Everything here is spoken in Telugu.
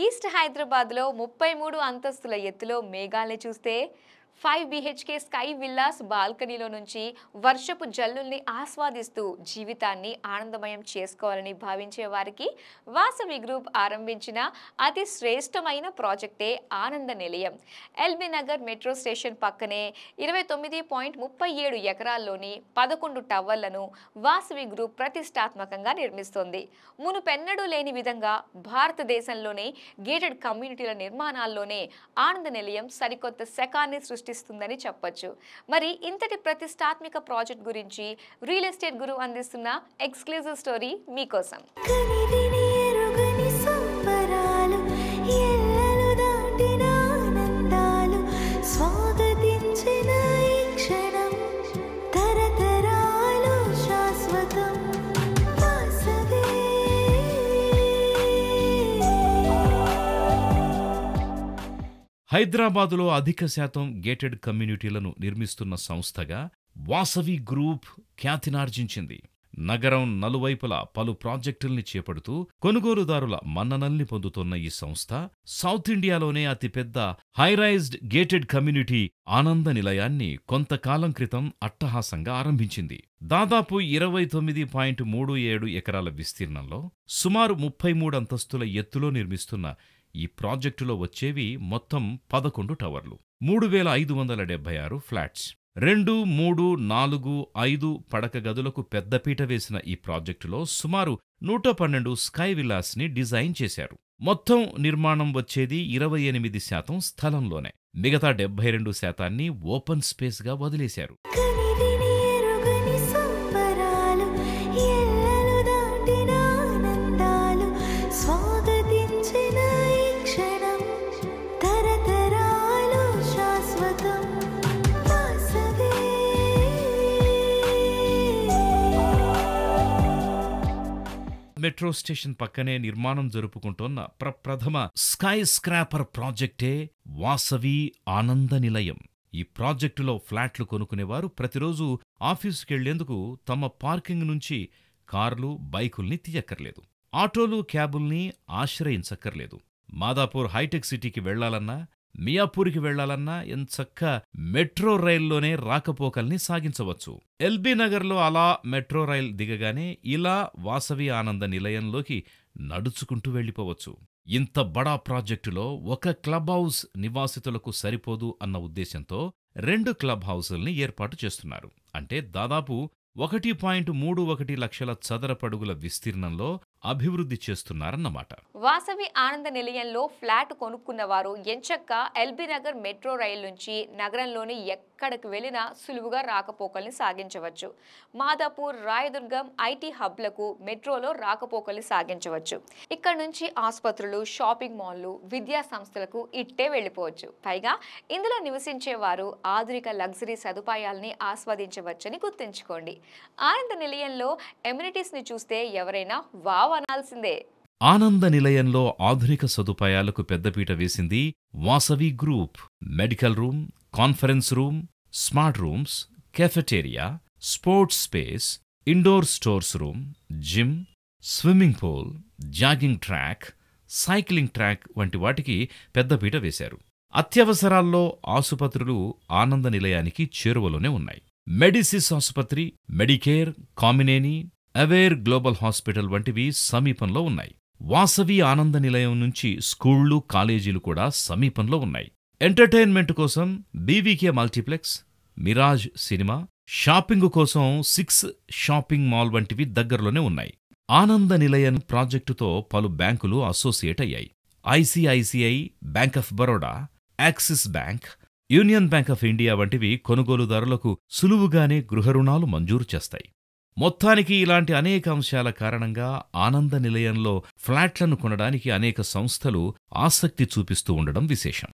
ఈస్ట్ హైదరాబాద్లో 33 అంతస్తుల ఎత్తులో మేఘాల్ని చూస్తే 5 BHK స్కై విల్లాస్ బాల్కనీలో నుంచి వర్షపు జల్లుల్ని ఆస్వాదిస్తూ జీవితాన్ని ఆనందమయం చేసుకోవాలని భావించే వారికి వాసవి గ్రూప్ ఆరంభించిన అతి శ్రేష్టమైన ప్రాజెక్టే ఆనంద నిలయం. ఎల్బీ నగర్ మెట్రో స్టేషన్ పక్కనే 29.37 ఎకరాల్లోని 11 టవర్లను వాసవి గ్రూప్ ప్రతిష్టాత్మకంగా నిర్మిస్తోంది. మునుపెన్నడూ లేని విధంగా భారతదేశంలోనే గేటెడ్ కమ్యూనిటీల నిర్మాణాల్లోనే ఆనంద నిలయం సరికొత్త శకాన్ని సృష్టిస్తుందని చెప్పొచ్చు. మరి ఇంతటి ప్రతిష్టాత్మక ప్రాజెక్ట్ గురించి రియల్ ఎస్టేట్ గురు అందిస్తున్న ఎక్స్క్లూజివ్ స్టోరీ మీకోసం. హైదరాబాదులో అధిక శాతం గేటెడ్ కమ్యూనిటీలను నిర్మిస్తున్న సంస్థగా వాసవి గ్రూప్ ఖ్యాతినార్జించింది. నగరం నలువైపులా పలు ప్రాజెక్టుల్ని చేపడుతూ కొనుగోలుదారుల మన్ననల్ని పొందుతున్న ఈ సంస్థ సౌత్ ఇండియాలోనే అతిపెద్ద హైరైజ్డ్ గేటెడ్ కమ్యూనిటీ ఆనంద నిలయాన్ని కొంతకాలం క్రితం అట్టహాసంగా ఆరంభించింది. దాదాపు 29.37 ఎకరాల విస్తీర్ణంలో సుమారు 33 అంతస్తుల ఎత్తులో నిర్మిస్తున్న ఈ ప్రాజెక్టులో వచ్చేవి మొత్తం 11 టవర్లు, 3576 ఫ్లాట్స్. 2, 3, 4, 5 పడక గదులకు పెద్దపీట వేసిన ఈ ప్రాజెక్టులో సుమారు 112 స్కై విల్లాస్ ని డిజైన్ చేశారు. మొత్తం నిర్మాణం వచ్చేది 28% స్థలంలోనే. మిగతా 72% ఓపెన్ స్పేస్ గా వదిలేశారు. మెట్రో స్టేషన్ పక్కనే నిర్మాణం జరుపుకుంటోన్న ప్రప్రథమ స్కై స్క్రాపర్ ప్రాజెక్టే వాసవి ఆనంద నిలయం. ఈ ప్రాజెక్టులో ఫ్లాట్లు కొనుక్కునేవారు ప్రతిరోజు ఆఫీసుకెళ్లేందుకు తమ పార్కింగ్ నుంచి కార్లు, బైకుల్ని తీయక్కర్లేదు. ఆటోలు, క్యాబుల్ని ఆశ్రయించక్కర్లేదు. మాదాపూర్ హైటెక్ సిటీకి వెళ్లాలన్నా, మియాపూర్కి వెళ్లాలన్నా ఎంచక్క మెట్రో రైల్లోనే రాకపోకల్ని సాగించవచ్చు. ఎల్బీ నగర్లో అలా మెట్రో రైల్ దిగగానే ఇలా వాసవి ఆనంద నిలయంలోకి నడుచుకుంటూ వెళ్లిపోవచ్చు. ఇంత బడా ప్రాజెక్టులో ఒక క్లబ్ హౌస్ నివాసితులకు సరిపోదు అన్న ఉద్దేశంతో 2 క్లబ్ హౌసుల్ని ఏర్పాటు చేస్తున్నారు. అంటే దాదాపు 1.31 లక్షల చదరపడుగుల విస్తీర్ణంలో అభివృద్ధి చేస్తున్నారన్నమాట. వాసవి ఆనంద నిలయంలో ఫ్లాట్ కొనుక్కున్నవారు ఎంచక్క ఎల్బీ నగర్ మెట్రో రైలు నుంచి నగరంలోని ఎక్కడికి వెళ్లినా సులువుగా రాకపోకల్ని సాగించవచ్చు. మాదాపూర్, రాయదుర్గం ఐటీ హబ్లకు మెట్రోలో రాకపోకల్ని సాగించవచ్చు. ఇక్కడ నుంచి ఆసుపత్రులు, షాపింగ్ మాల్లు, విద్యా సంస్థలకు ఇట్టే వెళ్లిపోవచ్చు. పైగా ఇందులో నివసించే వారు ఆధునిక లగ్జరీ సదుపాయాల్ని ఆస్వాదించవచ్చని గుర్తుంచుకోండి. ఆనంద నిలయంలో ఎమ్యూనిటీస్ ని చూస్తే ఎవరైనా వావ్ అనాల్సిందే. ఆనంద నిలయంలో ఆధునిక సదుపాయాలకు పెద్దపీట వేసింది Vasavi group. Medical room, conference room, smart rooms, cafeteria, sports space, indoor stores room, gym, swimming pool, jogging track, cycling track వంటి వాటికి పెద్దపీట వేశారు. అత్యవసరాల్లో ఆసుపత్రులు ఆనంద నిలయానికి చేరువలోనే ఉన్నాయి. మెడిసిస్ ఆసుపత్రి, Medicare, Kamineni, aware global hospital వంటివి సమీపంలో ఉన్నాయి. వాసవి ఆనంద నిలయం నుంచి స్కూళ్లు, కాలేజీలు కూడా సమీపంలో ఉన్నాయి. ఎంటర్టైన్మెంట్ కోసం BVK multiplex, Miraj cinema, shopping కోసం 6 షాపింగ్ మాల్ వంటివి దగ్గరలోనే ఉన్నాయి. ఆనంద నిలయం ప్రాజెక్టుతో పలు బ్యాంకులు అసోసియేట్ అయ్యాయి. ICICI, bank of Baroda, axis bank, union bank of India వంటివి కొనుగోలుదారులకు సులువుగానే గృహ రుణాలు మంజూరు చేస్తాయి. మొత్తానికి ఇలాంటి అనేక అంశాల కారణంగా ఆనంద నిలయంలో ఫ్లాట్లను కొనడానికి అనేక సంస్థలు ఆసక్తి చూపిస్తూ ఉండడం విశేషం.